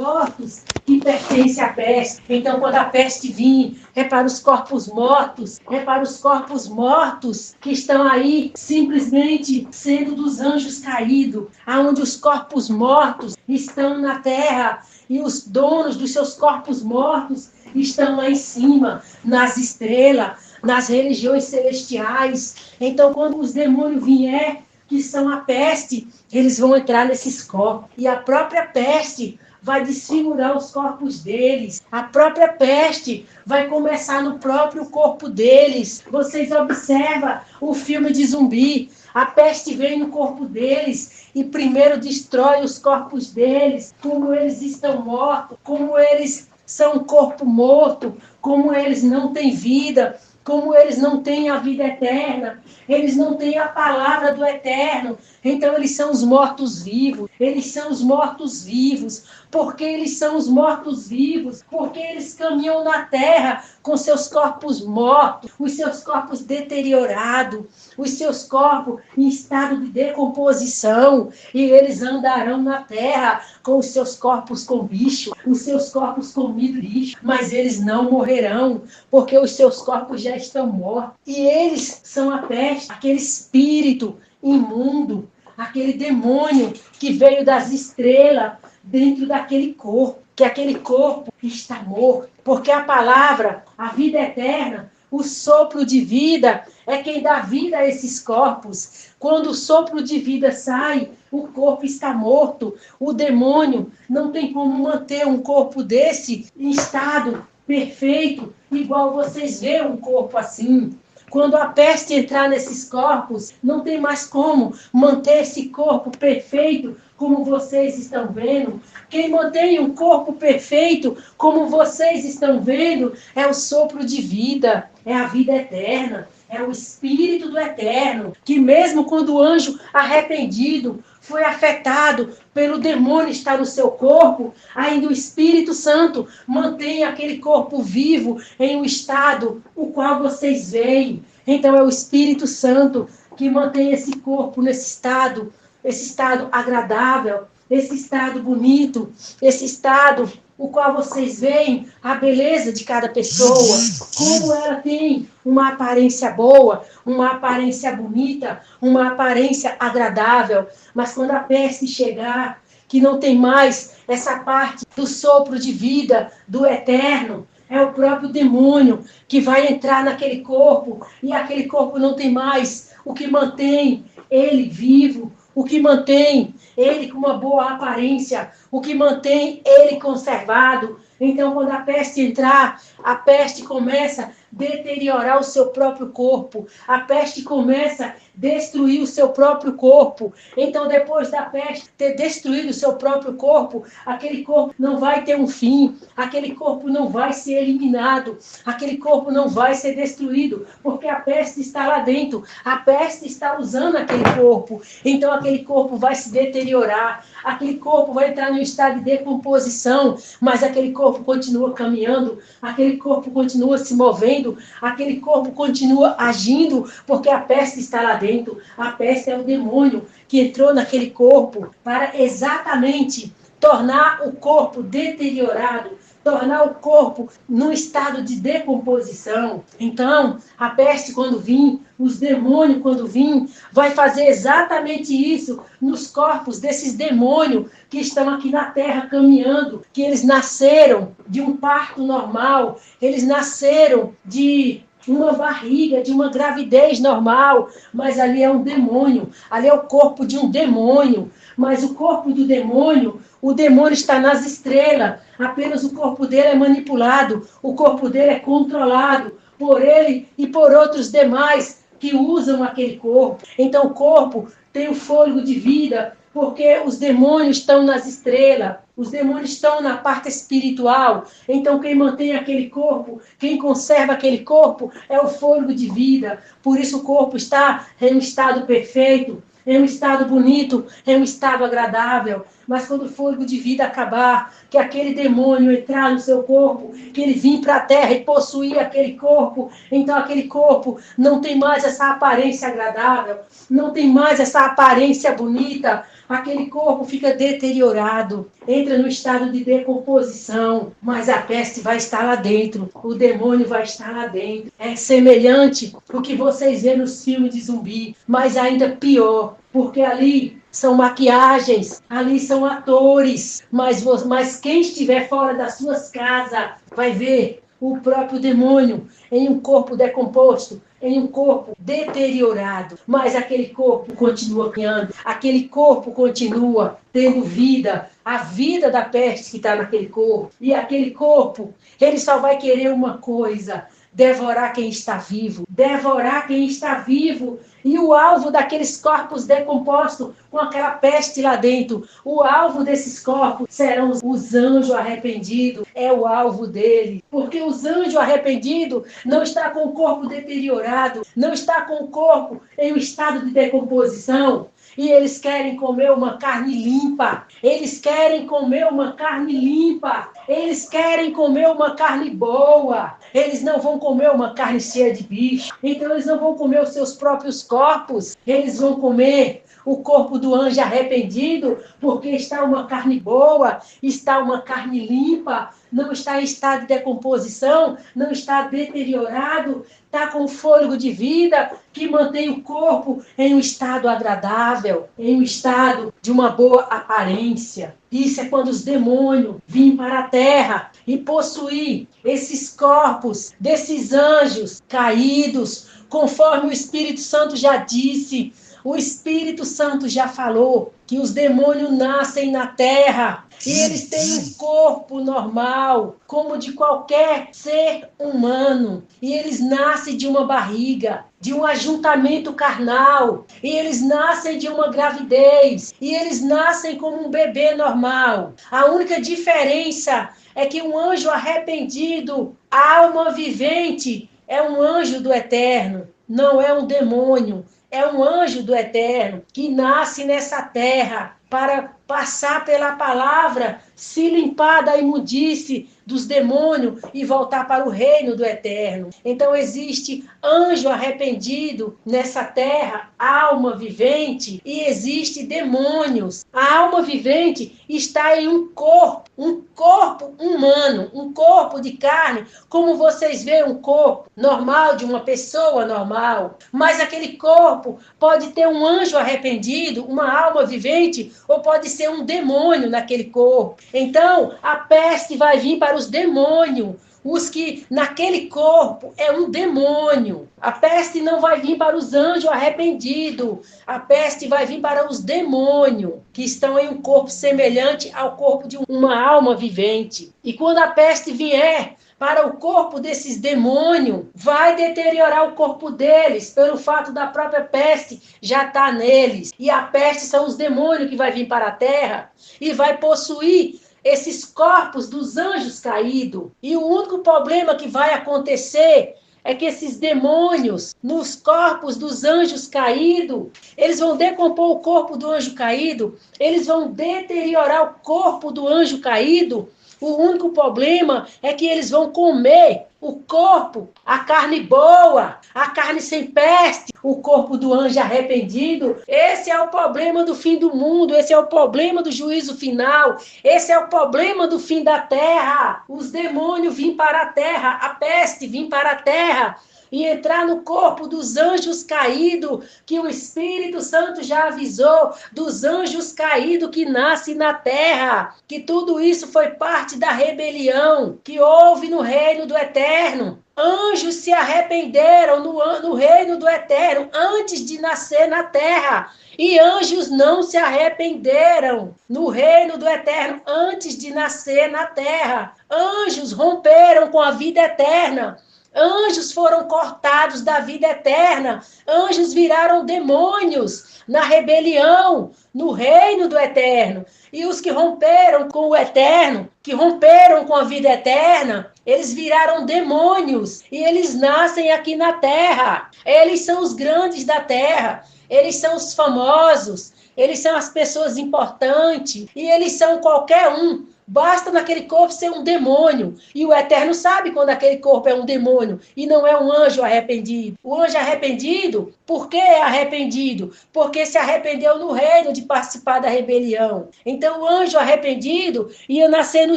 mortos que pertencem à peste. Então, quando a peste vir, é para os corpos mortos, é para os corpos mortos que estão aí simplesmente sendo dos anjos caídos, aonde os corpos mortos estão na terra e os donos dos seus corpos mortos estão lá em cima, nas estrelas, nas religiões celestiais. Então, quando os demônios vier, que são a peste, eles vão entrar nesses corpos. E a própria peste vai desfigurar os corpos deles. A própria peste vai começar no próprio corpo deles. Vocês observam o filme de zumbi. A peste vem no corpo deles e primeiro destrói os corpos deles, como eles estão mortos, como eles são um corpo morto, como eles não têm vida, como eles não têm a vida eterna, eles não têm a palavra do eterno. Então eles são os mortos-vivos, eles são os mortos-vivos. Por que eles são os mortos-vivos? Porque eles caminham na terra com seus corpos mortos, os seus corpos deteriorados, os seus corpos em estado de decomposição, e eles andarão na terra com os seus corpos com bicho, os seus corpos comidos lixo, mas eles não morrerão, porque os seus corpos já estão mortos. E eles são a peste, aquele espírito imundo, aquele demônio que veio das estrelas dentro daquele corpo, que aquele corpo está morto, porque a palavra, a vida eterna, o sopro de vida é quem dá vida a esses corpos. Quando o sopro de vida sai, o corpo está morto. O demônio não tem como manter um corpo desse em estado perfeito, igual vocês veem um corpo assim. Quando a peste entrar nesses corpos, não tem mais como manter esse corpo perfeito como vocês estão vendo. Quem mantém um corpo perfeito como vocês estão vendo é o sopro de vida, é a vida eterna, é o Espírito do Eterno, que mesmo quando o anjo arrependido foi afetado pelo demônio estar no seu corpo, ainda o Espírito Santo mantém aquele corpo vivo em um estado o qual vocês veem. Então é o Espírito Santo que mantém esse corpo nesse estado, esse estado agradável, esse estado bonito, esse estado o qual vocês veem a beleza de cada pessoa, como ela tem uma aparência boa, uma aparência bonita, uma aparência agradável. Mas quando a peste chegar, que não tem mais essa parte do sopro de vida, do eterno, é o próprio demônio que vai entrar naquele corpo, e aquele corpo não tem mais o que mantém ele vivo, o que mantém ele com uma boa aparência, o que mantém ele conservado. Então, quando a peste entrar, a peste começa a deteriorar o seu próprio corpo, a peste começa a destruir o seu próprio corpo. Então, depois da peste ter destruído o seu próprio corpo, aquele corpo não vai ter um fim, aquele corpo não vai ser eliminado, aquele corpo não vai ser destruído, porque a peste está lá dentro, a peste está usando aquele corpo. Então, aquele corpo vai se deteriorar, aquele corpo vai entrar em um estado de decomposição, mas aquele corpo continua caminhando, aquele corpo continua se movendo, aquele corpo continua agindo, porque a peste está lá dentro. A peste é o demônio que entrou naquele corpo para exatamente tornar o corpo deteriorado, tornar o corpo num estado de decomposição. Então, a peste quando vir, os demônios quando vir, vai fazer exatamente isso nos corpos desses demônios que estão aqui na terra caminhando, que eles nasceram de um parto normal, eles nasceram de uma barriga, de uma gravidez normal, mas ali é um demônio, ali é o corpo de um demônio, mas o corpo do demônio, o demônio está nas estrelas, apenas o corpo dele é manipulado, o corpo dele é controlado por ele e por outros demais que usam aquele corpo. Então o corpo tem o fôlego de vida, porque os demônios estão nas estrelas, os demônios estão na parte espiritual. Então quem mantém aquele corpo, quem conserva aquele corpo é o fôlego de vida. Por isso o corpo está em um estado perfeito, em um estado bonito, em um estado agradável. Mas quando o fôlego de vida acabar, que aquele demônio entrar no seu corpo, que ele vir para a terra e possuir aquele corpo, então aquele corpo não tem mais essa aparência agradável, não tem mais essa aparência bonita, aquele corpo fica deteriorado, entra no estado de decomposição, mas a peste vai estar lá dentro, o demônio vai estar lá dentro. É semelhante ao que vocês vêem nos filmes de zumbi, mas ainda pior, porque ali são maquiagens, ali são atores, mas quem estiver fora das suas casas vai ver o próprio demônio em um corpo decomposto, em um corpo deteriorado, mas aquele corpo continua criando, aquele corpo continua tendo vida, a vida da peste que está naquele corpo, e aquele corpo, ele só vai querer uma coisa: devorar quem está vivo, devorar quem está vivo. E o alvo daqueles corpos decompostos, com aquela peste lá dentro, o alvo desses corpos serão os anjos arrependidos, é o alvo dele. Porque os anjos arrependidos não está com o corpo deteriorado, não está com o corpo em um estado de decomposição. E eles querem comer uma carne limpa. Eles querem comer uma carne limpa. Eles querem comer uma carne boa. Eles não vão comer uma carne cheia de bicho. Então eles não vão comer os seus próprios corpos. Eles vão comer o corpo do anjo arrependido, porque está uma carne boa, está uma carne limpa, não está em estado de decomposição, não está deteriorado, está com fôlego de vida que mantém o corpo em um estado agradável, em um estado de uma boa aparência. Isso é quando os demônios vêm para a terra e possuir esses corpos desses anjos caídos, conforme o Espírito Santo já disse. O Espírito Santo já falou que os demônios nascem na terra e eles têm um corpo normal, como de qualquer ser humano. E eles nascem de uma barriga, de um ajuntamento carnal. E eles nascem de uma gravidez. E eles nascem como um bebê normal. A única diferença é que um anjo arrependido, alma vivente, é um anjo do Eterno, não é um demônio. É um anjo do Eterno que nasce nessa terra para passar pela palavra, se limpar da imundice dos demônios e voltar para o reino do Eterno. Então existe anjo arrependido nessa terra, alma vivente, e existe demônios. A alma vivente está em um corpo humano, um corpo de carne, como vocês veem um corpo normal de uma pessoa normal. Mas aquele corpo pode ter um anjo arrependido, uma alma vivente, ou pode ser um demônio naquele corpo. Então, a peste vai vir para os demônios. Os que naquele corpo é um demônio. A peste não vai vir para os anjos arrependidos. A peste vai vir para os demônios, que estão em um corpo semelhante ao corpo de uma alma vivente. E quando a peste vier para o corpo desses demônios, vai deteriorar o corpo deles, pelo fato da própria peste já estar neles. E a peste são os demônios que vai vir para a terra e vai possuir esses corpos dos anjos caídos. E o único problema que vai acontecer é que esses demônios, nos corpos dos anjos caídos, eles vão decompor o corpo do anjo caído, eles vão deteriorar o corpo do anjo caído. O único problema é que eles vão comer o corpo, a carne boa, a carne sem peste, o corpo do anjo arrependido. Esse é o problema do fim do mundo, esse é o problema do juízo final, esse é o problema do fim da terra. Os demônios vêm para a terra, a peste vem para a terra e entrar no corpo dos anjos caídos, que o Espírito Santo já avisou, dos anjos caídos que nascem na terra, que tudo isso foi parte da rebelião que houve no reino do Eterno. Anjos se arrependeram no reino do Eterno antes de nascer na terra. E anjos não se arrependeram no reino do Eterno antes de nascer na terra. Anjos romperam com a vida eterna. Anjos foram cortados da vida eterna. Anjos viraram demônios na rebelião, no reino do Eterno. E os que romperam com o Eterno, que romperam com a vida eterna, eles viraram demônios. E eles nascem aqui na terra. Eles são os grandes da terra. Eles são os famosos. eles são as pessoas importantes, e eles são qualquer um. Basta naquele corpo ser um demônio. E o Eterno sabe quando aquele corpo é um demônio e não é um anjo arrependido. O anjo arrependido, por que é arrependido? Porque se arrependeu no reino de participar da rebelião. Então o anjo arrependido ia nascer no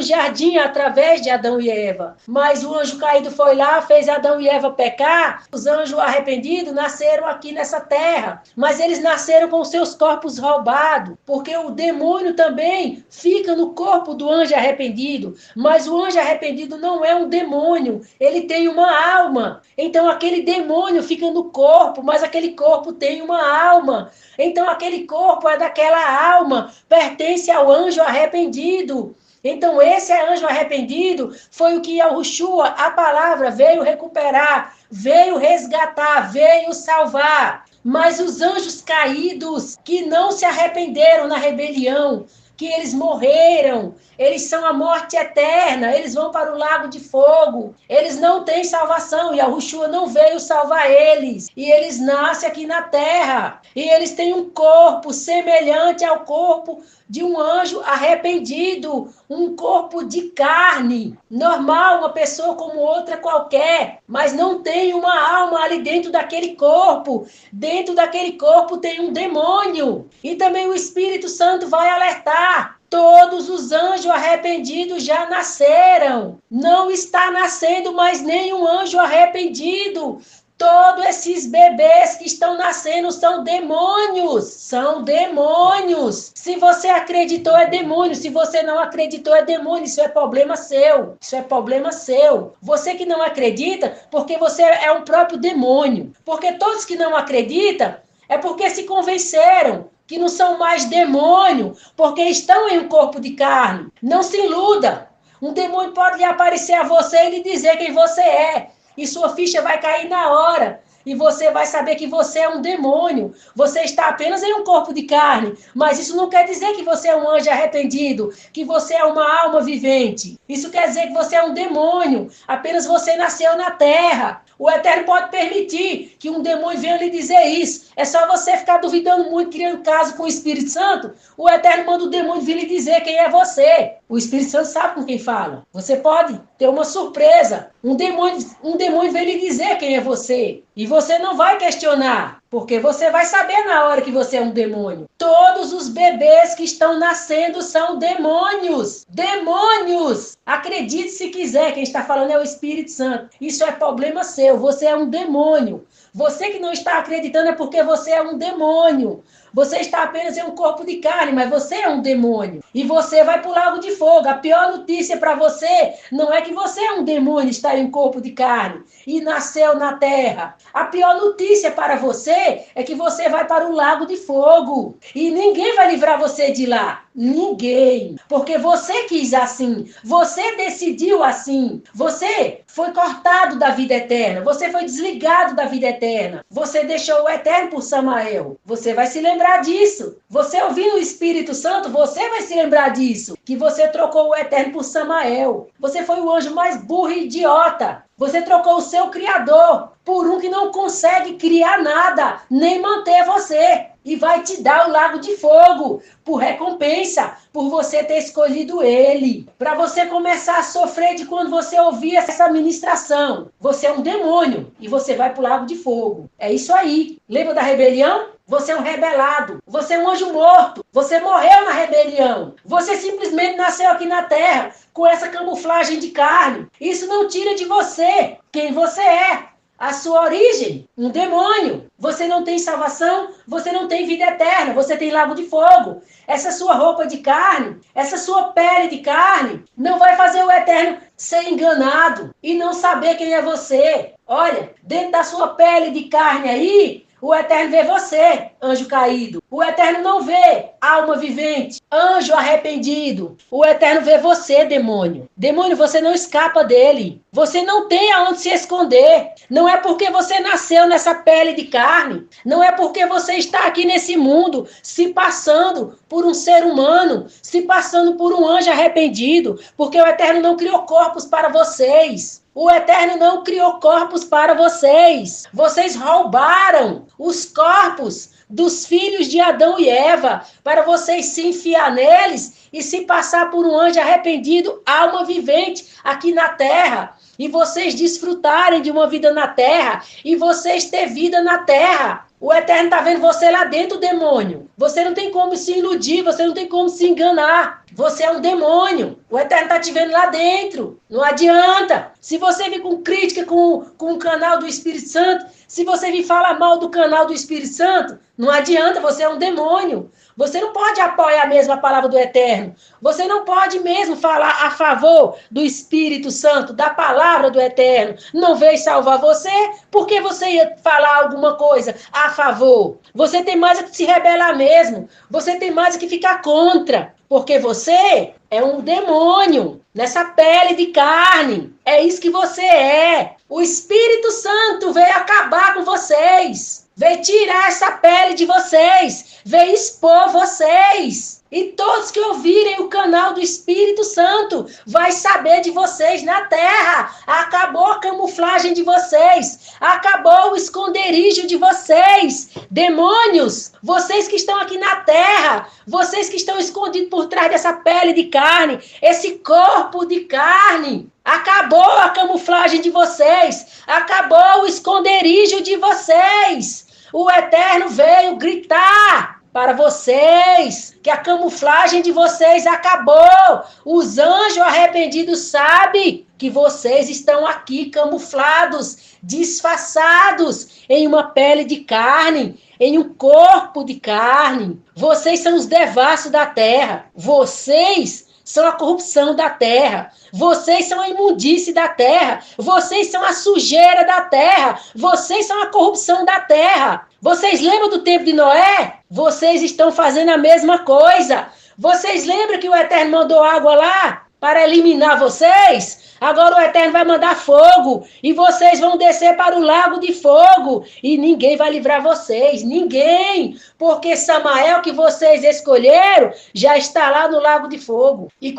jardim através de Adão e Eva. Mas o anjo caído foi lá, fez Adão e Eva pecar. Os anjos arrependidos nasceram aqui nessa terra. Mas eles nasceram com seus corpos roubados. Porque o demônio também fica no corpo do anjo arrependido, mas o anjo arrependido não é um demônio, ele tem uma alma. Então aquele demônio fica no corpo, mas aquele corpo tem uma alma. Então aquele corpo é daquela alma, pertence ao anjo arrependido. Então esse anjo arrependido foi o que Yahushua, a palavra, veio recuperar, veio resgatar, veio salvar. Mas os anjos caídos que não se arrependeram na rebelião, que eles morreram, eles são a morte eterna, eles vão para o lago de fogo, eles não têm salvação, e Yahushua não veio salvar eles, e eles nascem aqui na terra, e eles têm um corpo semelhante ao corpo de um anjo arrependido, um corpo de carne, normal, uma pessoa como outra qualquer, mas não tem uma alma ali dentro daquele corpo. Dentro daquele corpo tem um demônio. E também o Espírito Santo vai alertar. Todos os anjos arrependidos já nasceram. Não está nascendo mais nenhum anjo arrependido. Todos esses bebês que estão nascendo são demônios. São demônios. Se você acreditou, é demônio. Se você não acreditou, é demônio. Isso é problema seu. Isso é problema seu. Você que não acredita, porque você é um próprio demônio. Porque todos que não acreditam, é porque se convenceram que não são mais demônio, porque estão em um corpo de carne. Não se iluda. Um demônio pode lhe aparecer a você e lhe dizer quem você é. E sua ficha vai cair na hora. E você vai saber que você é um demônio. Você está apenas em um corpo de carne. Mas isso não quer dizer que você é um anjo arrependido. Que você é uma alma vivente. Isso quer dizer que você é um demônio. Apenas você nasceu na terra. O Eterno pode permitir que um demônio venha lhe dizer isso. É só você ficar duvidando muito, criando caso com o Espírito Santo. O Eterno manda o demônio vir lhe dizer quem é você. O Espírito Santo sabe com quem fala. Você pode ter uma surpresa. Um demônio vem lhe dizer quem é você. E você não vai questionar, porque você vai saber na hora que você é um demônio. Todos os bebês que estão nascendo são demônios. Demônios! Acredite se quiser, quem está falando é o Espírito Santo. Isso é problema seu, você é um demônio. Você que não está acreditando é porque você é um demônio. Você está apenas em um corpo de carne, mas você é um demônio. E você vai para o lago de fogo. A pior notícia para você não é que você é um demônio, está em um corpo de carne e nasceu na terra. A pior notícia para você é que você vai para o lago de fogo. E ninguém vai livrar você de lá. Ninguém. Porque você quis assim. Você decidiu assim. Você foi cortado da vida eterna. Você foi desligado da vida eterna. Você deixou o eterno por Samael. Você vai se lembrar disso. Você ouvindo o Espírito Santo, você vai se lembrar disso. Que você trocou o eterno por Samael. Você foi o anjo mais burro e idiota. Você trocou o seu Criador por um que não consegue criar nada, nem manter você. E vai te dar o lago de fogo, por recompensa, por você ter escolhido ele. Para você começar a sofrer de quando você ouvir essa ministração. Você é um demônio e você vai para o lago de fogo. É isso aí. Lembra da rebelião? Você é um rebelado. Você é um anjo morto. Você morreu na rebelião. Você simplesmente nasceu aqui na terra com essa camuflagem de carne. Isso não tira de você quem você é. A sua origem, um demônio. Você não tem salvação, você não tem vida eterna, você tem lago de fogo. Essa sua roupa de carne, essa sua pele de carne, não vai fazer o eterno ser enganado e não saber quem é você. Olha, dentro da sua pele de carne aí, o Eterno vê você, anjo caído. O Eterno não vê alma vivente, anjo arrependido. O Eterno vê você, demônio. Demônio, você não escapa dele. Você não tem aonde se esconder. Não é porque você nasceu nessa pele de carne. Não é porque você está aqui nesse mundo se passando por um ser humano, se passando por um anjo arrependido. Porque o Eterno não criou corpos para vocês. O Eterno não criou corpos para vocês. Vocês roubaram os corpos dos filhos de Adão e Eva, para vocês se enfiar neles e se passar por um anjo arrependido, alma vivente aqui na terra, e vocês desfrutarem de uma vida na terra, e vocês ter vida na terra. O Eterno está vendo você lá dentro, demônio. Você não tem como se iludir, você não tem como se enganar. Você é um demônio. O Eterno está te vendo lá dentro. Não adianta. Se você vir com crítica com o canal do Espírito Santo, se você vir falar mal do canal do Espírito Santo, não adianta, você é um demônio. Você não pode apoiar mesmo a palavra do Eterno. Você não pode mesmo falar a favor do Espírito Santo, da palavra do Eterno. Não veio salvar você, porque você ia falar alguma coisa a favor. Você tem mais que se rebelar mesmo. Você tem mais que ficar contra. Porque você é um demônio nessa pele de carne. É isso que você é. O Espírito Santo veio acabar com vocês. Veio tirar essa pele de vocês. Veio expor vocês. E todos que ouvirem o canal do Espírito Santo vai saber de vocês na terra. Acabou a camuflagem de vocês. Acabou o esconderijo de vocês. Demônios, vocês que estão aqui na terra, vocês que estão escondidos por trás dessa pele de carne, esse corpo de carne. Acabou a camuflagem de vocês. Acabou o esconderijo de vocês. O Eterno veio gritar para vocês que a camuflagem de vocês acabou. Os anjos arrependidos sabem que vocês estão aqui camuflados, disfarçados em uma pele de carne, em um corpo de carne. Vocês são os devassos da terra. Vocês são a corrupção da terra. Vocês são a imundície da terra. Vocês são a sujeira da terra. Vocês são a corrupção da terra. Vocês lembram do tempo de Noé? Vocês estão fazendo a mesma coisa. Vocês lembram que o Eterno mandou água lá para eliminar vocês? Agora o Eterno vai mandar fogo e vocês vão descer para o lago de fogo e ninguém vai livrar vocês, ninguém, porque Samael que vocês escolheram já está lá no lago de fogo. E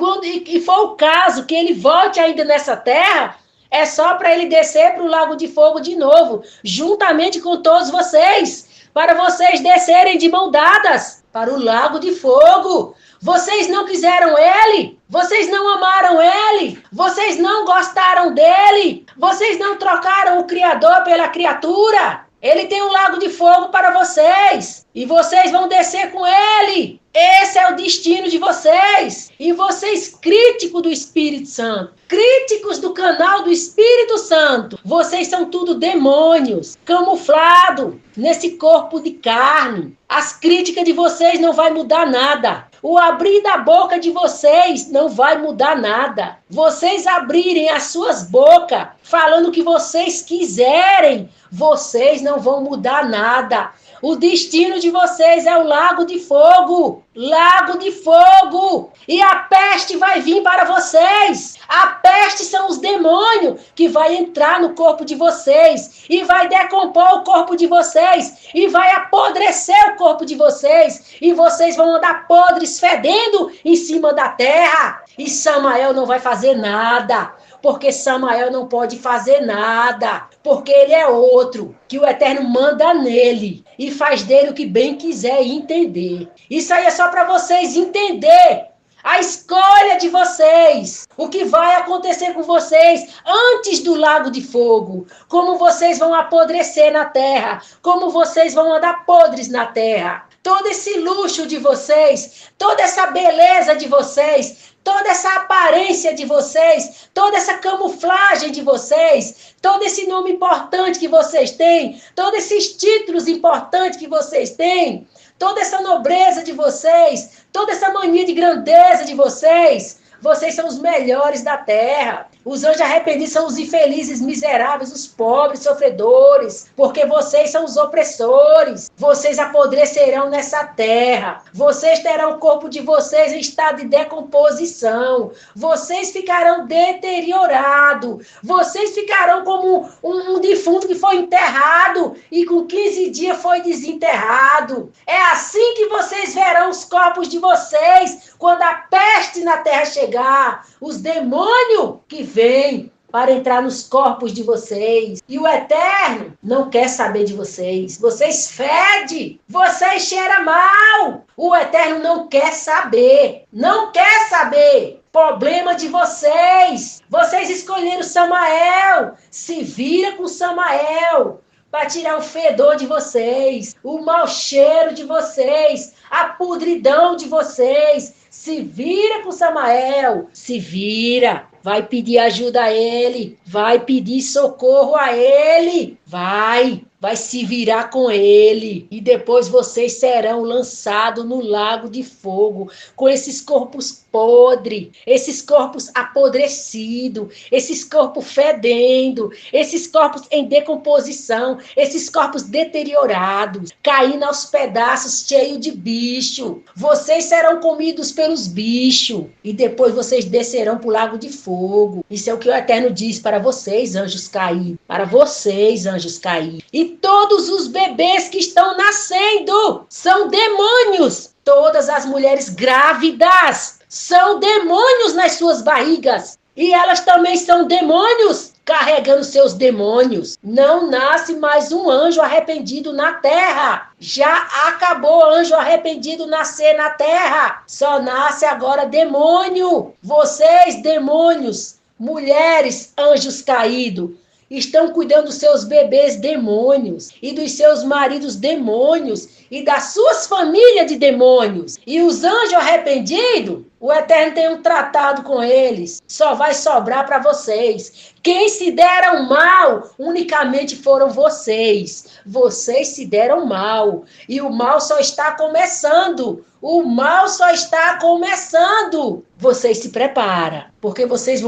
for o caso que ele volte ainda nessa terra, é só para ele descer para o lago de fogo de novo, juntamente com todos vocês, para vocês descerem de mão dadas para o lago de fogo. Vocês não quiseram ele? Vocês não amaram ele? Vocês não gostaram dele? Vocês não trocaram o Criador pela criatura? Ele tem um lago de fogo para vocês. E vocês vão descer com ele. Esse é o destino de vocês. E vocês, críticos do Espírito Santo, críticos do canal do Espírito Santo, vocês são tudo demônios, camuflados nesse corpo de carne. As críticas de vocês não vai mudar nada. O abrir da boca de vocês não vai mudar nada. Vocês abrirem as suas bocas falando o que vocês quiserem, vocês não vão mudar nada. O destino de vocês é o lago de fogo. Lago de fogo. E a peste vai vir para vocês. A peste são os demônios que vai entrar no corpo de vocês. E vai decompor o corpo de vocês. E vai apodrecer o corpo de vocês. E vocês vão andar podres, fedendo em cima da terra. E Samael não vai fazer nada. Porque Samael não pode fazer nada. Porque ele é outro, que o Eterno manda nele e faz dele o que bem quiser entender. Isso aí é só para vocês entender a escolha de vocês, o que vai acontecer com vocês antes do lago de fogo, como vocês vão apodrecer na terra, como vocês vão andar podres na terra. Todo esse luxo de vocês, toda essa beleza de vocês, toda essa aparência de vocês, toda essa camuflagem de vocês, todo esse nome importante que vocês têm, todos esses títulos importantes que vocês têm, toda essa nobreza de vocês, toda essa mania de grandeza de vocês, vocês são os melhores da terra. Os anjos arrependidos são os infelizes, miseráveis, os pobres, sofredores, porque vocês são os opressores. Vocês apodrecerão nessa terra. Vocês terão o corpo de vocês em estado de decomposição. Vocês ficarão deteriorados. Vocês ficarão como um defunto que foi enterrado e com 15 dias foi desenterrado. É assim que vocês verão os corpos de vocês quando a peste na terra chegar. Os demônios que vêm para entrar nos corpos de vocês. E o Eterno não quer saber de vocês. Vocês fedem, vocês cheiram mal. O Eterno não quer saber. Não quer saber. Problema de vocês. Vocês escolheram Samael. Se vira com Samael para tirar o fedor de vocês, o mau cheiro de vocês, a podridão de vocês. Se vira com Samael, se vira. Vai pedir ajuda a ele, vai pedir socorro a ele, vai se virar com ele. E depois vocês serão lançados no lago de fogo, com esses corpos podres, esses corpos apodrecidos, esses corpos fedendo, esses corpos em decomposição, esses corpos deteriorados, caindo aos pedaços, cheios de bicho. Vocês serão comidos pelos bichos e depois vocês descerão para o lago de fogo. Isso é o que o Eterno diz para vocês, anjos caídos. Para vocês, anjos caídos. E todos os bebês que estão nascendo são demônios. Todas as mulheres grávidas são demônios nas suas barrigas. E elas também são demônios, carregando seus demônios. Não nasce mais um anjo arrependido na terra. Já acabou anjo arrependido nascer na terra. Só nasce agora demônio. Vocês, demônios, mulheres, anjos caídos, estão cuidando dos seus bebês demônios e dos seus maridos demônios e das suas famílias de demônios. E os anjos arrependidos, o Eterno tem um tratado com eles. Só vai sobrar para vocês. Quem se deram mal, unicamente foram vocês. Vocês se deram mal. E o mal só está começando. O mal só está começando. Vocês se preparam, porque vocês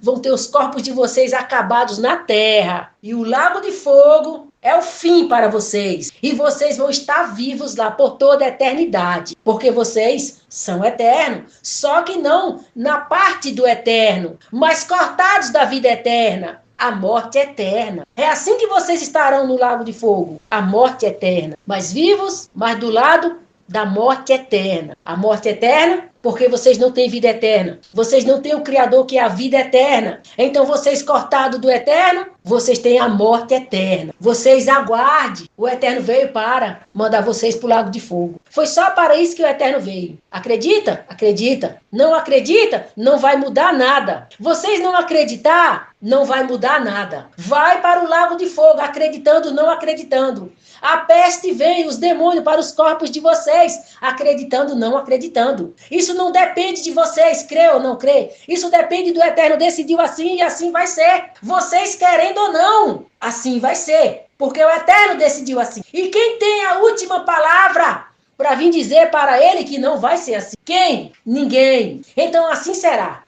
vão ter os corpos de vocês acabados na terra. E o lago de fogo é o fim para vocês. E vocês vão estar vivos lá por toda a eternidade. Porque vocês são eternos. Só que não na parte do eterno, mas cortados da vida eterna. A morte eterna. É assim que vocês estarão no lago de fogo. A morte eterna. Mas vivos, mas do lado da morte eterna. A morte eterna, porque vocês não têm vida eterna. Vocês não têm o Criador, que é a vida eterna. Então vocês cortados do eterno, vocês têm a morte eterna. Vocês aguardem. O Eterno veio para mandar vocês para o lago de fogo. Foi só para isso que o Eterno veio. Acredita? Acredita. Não acredita? Não vai mudar nada. Vocês não acreditar, não vai mudar nada. Vai para o lago de fogo, acreditando, não acreditando. A peste vem, os demônios para os corpos de vocês, acreditando, não acreditando. Isso não depende de vocês, crê ou não crê. Isso depende do Eterno, decidiu assim e assim vai ser. Vocês querendo ou não, assim vai ser. Porque o Eterno decidiu assim. E quem tem a última palavra para vir dizer para ele que não vai ser assim? Quem? Ninguém. Então assim será.